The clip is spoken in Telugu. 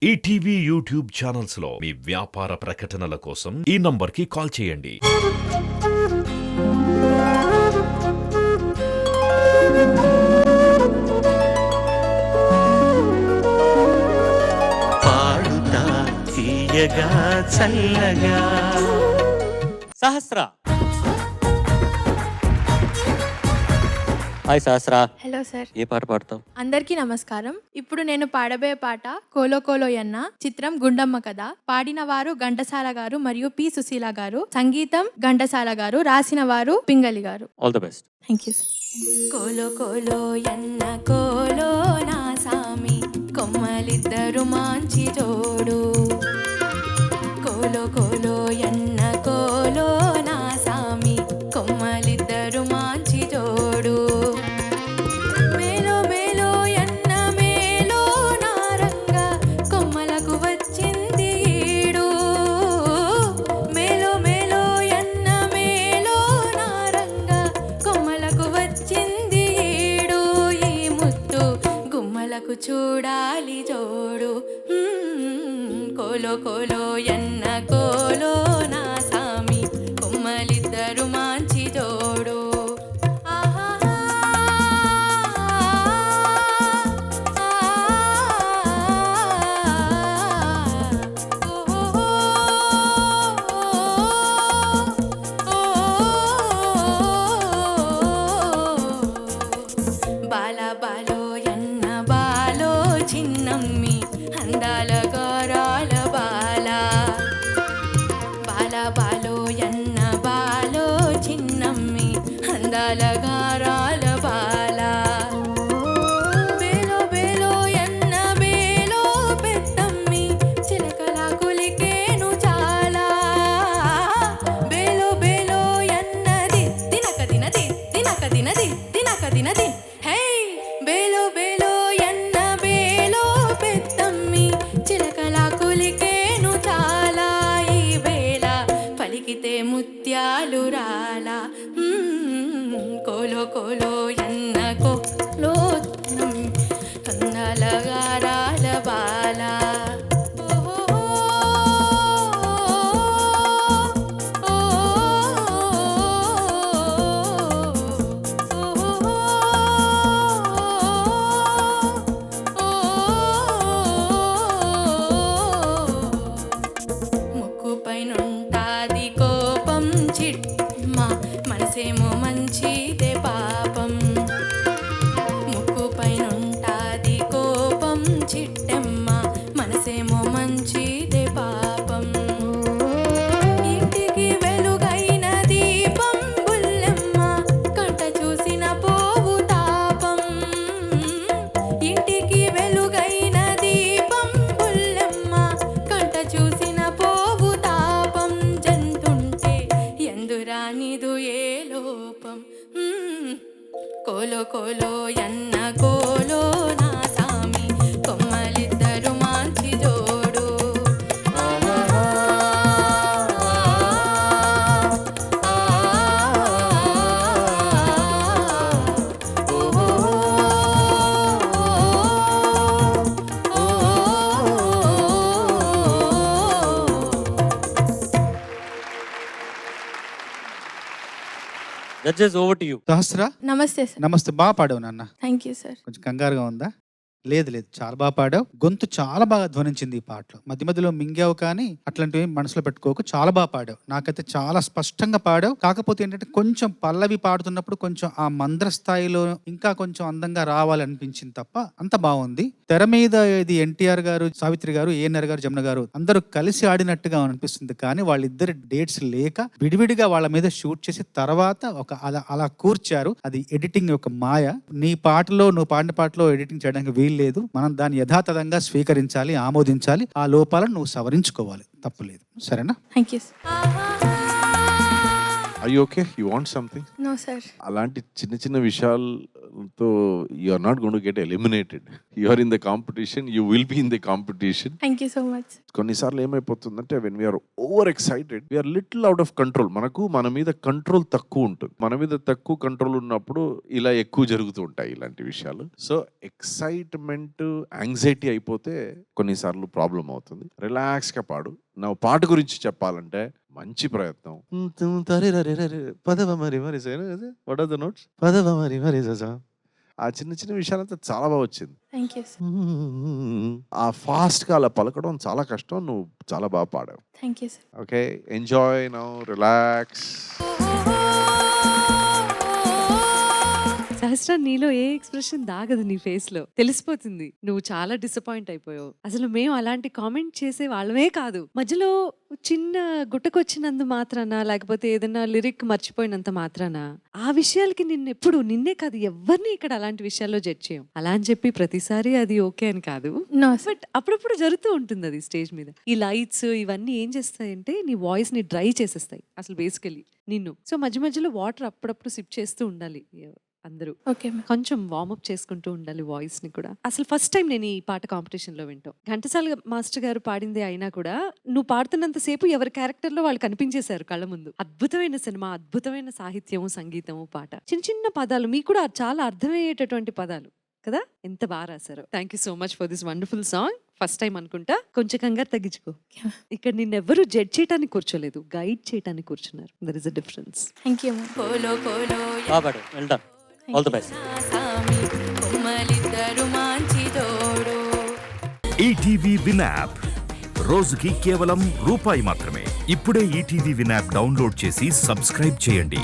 ఈటీవీ యూట్యూబ్ ఛానల్స్ లో మీ వ్యాపార ప్రకటనల కోసం ఈ నంబర్కి కాల్ చేయండి. పాడుతా తీయగా చల్లగా Sahasra. Hi Sahasra. Hello sir. ఏ పాట పాడతావు? అందరికీ నమస్కారం. ఇప్పుడు నేను పాడబోయే పాట కోలో కోలో యన్న, చిత్రం గుండమ్మ కథ. పాడిన వారు ఘంటసాల గారు మరియు పి సుశీల గారు, సంగీతం ఘంటసాల గారు, రాసిన వారు పింగళి గారు. All the best. Thank you sir. కోలో కోలో యన్న కోలో నా సామి, కొమ్మలిద్దరు మాంచి జోడు. కోలో కోలో యన్న కోలో నా సామి, కొమ్మలిద్దరు మాంచి జోడు. చూడాలి జోడు. కోలో కోలో యన్న కోలో నా సామి, కొమ్మలిద్దరు మాంచి జోడు. బాల బాలో యన్న బాలో చిన్నమ్మి, అందాల గారాల బాల. బాల బాలో యన్న బాలో చిన్నమ్మి, అందాల గారాల బాల. బేలో బేలో యన్న బేలో పెద్దమ్మి, చిలకల కులికేను చాలా. బేలో బేలో యన్నది దినక దినది దినక దినది దినక దినది. బేలో బేలో యన్న బేలో పెద్దమ్మి, చిలకల కులికేను చాలా. ఈ వేళ పలికితే ముత్యాలు రాలా. కోలో కోలో యన్న కోలో కందాల గారాల బాల. పైనుంటాది కోపం చిట్మ, మనసేమో మంచిదే పాపం. ముక్కు పైనుంటాది కోపం చిట్టెమ్మ, మనసేమో మంచిదే పాపం. ఇంటికి వెలుగైన దీపం బుల్లెమ్మ, కంట చూసిన పోవు తాపం. ఇంటికి వెలుగైన దీపం బుల్లెమ్మ, కంట చూసిన పోవు తాపం. జంతుంటే ఎందురానిదు ఏ లోపం. కోలో కోలో యన్న కోలో నా సామి, కొమ్మలిద్దరు మాంచి జోడు. Judges over to you. Sahasra. నమస్తే సార్. నమస్తే. బాగా పాడావు నాన్న. Thank you sir. కొంచెం కంగారుగా ఉందా? లేదు లేదు, చాలా బాగా పాడావు. గొంతు చాలా బాగా ధ్వనించింది ఈ పాటలో. మధ్య మధ్యలో మింగావు, కానీ అట్లాంటివి మనసులో పెట్టుకోకు. చాలా బాగా పాడావు. నాకైతే చాలా స్పష్టంగా పాడావు. కాకపోతే ఏంటంటే కొంచెం పల్లవి పాడుతున్నప్పుడు కొంచెం ఆ మంద్ర స్థాయిలో ఇంకా కొంచెం అందంగా రావాలనిపించింది తప్ప అంత బాగుంది. తెర మీద ఇది ఎన్టీఆర్ గారు, సావిత్రి గారు, ఏఎన్ఆర్ గారు, జమున గారు అందరూ కలిసి ఆడినట్టుగా అనిపిస్తుంది. కానీ వాళ్ళిద్దరి డేట్స్ లేక విడివిడిగా వాళ్ళ మీద షూట్ చేసి తర్వాత ఒక అలా కూర్చారు. అది ఎడిటింగ్ యొక్క మాయ. నీ పాటలో, నువ్వు పాడిన పాటలో ఎడిటింగ్ చేయడానికి లేదు. మనం దాన్ని యథాతథంగా స్వీకరించాలి, ఆమోదించాలి. ఆ లోపాలను నువ్వు సవరించుకోవాలి. తప్పులేదు. సరేనా? Thank you. Are you okay? You want something? No sir. అలాంటి చిన్న చిన్న విషయాలు so you are not going to get eliminated. You are in the competition, you will be in the competition. Thank you so much. కొన్నిసార్లు ఏమైపోతుందంటే when we're over excited we're little out of control. మనకు మన మీద కంట్రోల్ తక్కువ ఉంటుంది. మన మీద తక్కువ కంట్రోల్ ఉన్నప్పుడు ఇలా ఎక్కువ జరుగుతూ ఉంటాయి ఇలాంటి విషయాలు. సో ఎక్సైట్మెంట్ యాంగ్జైటీ అయిపోతే కొన్నిసార్లు ప్రాబ్లం అవుతుంది. రిలాక్స్ గా పాడు. నా పాట గురించి చెప్పాలంటే మంచి ప్రయత్నం. పదవ మరి మరి వాట్ ఆర్ ద నోట్స్? పదవ మరి మరి ఆ చిన్న చిన్న విషయాలంతా చాలా బాగా వచ్చింది. Thank you sir. ఆ ఫాస్ట్ గా అలా పలకడం చాలా కష్టం. నువ్వు చాలా బాగా పాడావు. Thank you sir. Okay, enjoy now, relax. Sahasra, నీలో ఏ ఎక్స్ప్రెషన్ దాగదు నీ ఫేస్ లో, తెలిసిపోతుంది నువ్వు చాలా డిసప్పాయింట్ అయిపోయావు. అసలు మేము అలాంటి కామెంట్ చేసే వాళ్ళమే కాదు, మధ్యలో చిన్న గుట్టకొచ్చినందు మాత్రాన లేకపోతే ఏదైనా లిరిక్ మర్చిపోయినంత మాత్రాన ఆ విషయాలకి నిన్నే కాదు ఎవరిని ఇక్కడ అలాంటి విషయాల్లో జడ్జ్ చేయం. అలా అని చెప్పి ప్రతిసారి అది ఓకే అని కాదు, నో బట్ అప్పుడప్పుడు జరుగుతూ ఉంటుంది అది స్టేజ్ మీద. ఈ లైట్స్ ఇవన్నీ ఏం చేస్తాయంటే నీ వాయిస్ ని డ్రై చేసేస్తాయి అసలు బేసికలీ నిన్ను. సో మధ్య మధ్యలో వాటర్ అప్పుడప్పుడు సిప్ చేస్తూ ఉండాలి అందరూ. Okay ma'am. కొంచెం వార్మప్ చేసుకుంటూ ఉండాలి వాయిస్ ని కూడా. అసలు ఫస్ట్ టైం నేను ఈ పాట కాంపిటీషన్ లో వింటాం. ఘంటసాల మాస్టర్ గారు పాడిందే అయినా కూడా నువ్వు పాడుతున్నంత సేపు ఎవరి క్యారెక్టర్ లో వాళ్ళు కనిపించేశారు కళ్ళ ముందు. అద్భుతమైన సినిమా, అద్భుతమైన సాహిత్యము, సంగీతము, పాట, చిన్న చిన్న పదాలు మీకు కూడా చాలా అర్థమయ్యేటటువంటి పదాలు కదా, ఎంత బాగా రాశారు. Thank you so much for this wonderful song. First time అనుకుంటా, కొంచెం కంగారు తగ్గించుకో. ఇక్కడ నిన్నెవ్వరూ జడ్జ్ చేయడానికి కూర్చోలేదు, గైడ్ చేయడానికి కూర్చున్నారు. There is a difference. Thank you ma'am. బాగా పాడావు. Well done. All the best. ETV Win app రోజుకి కేవలం రూపాయి మాత్రమే. ఇప్పుడే ఈటీవీ విన్ యాప్ డౌన్లోడ్ చేసి సబ్స్క్రైబ్ చేయండి.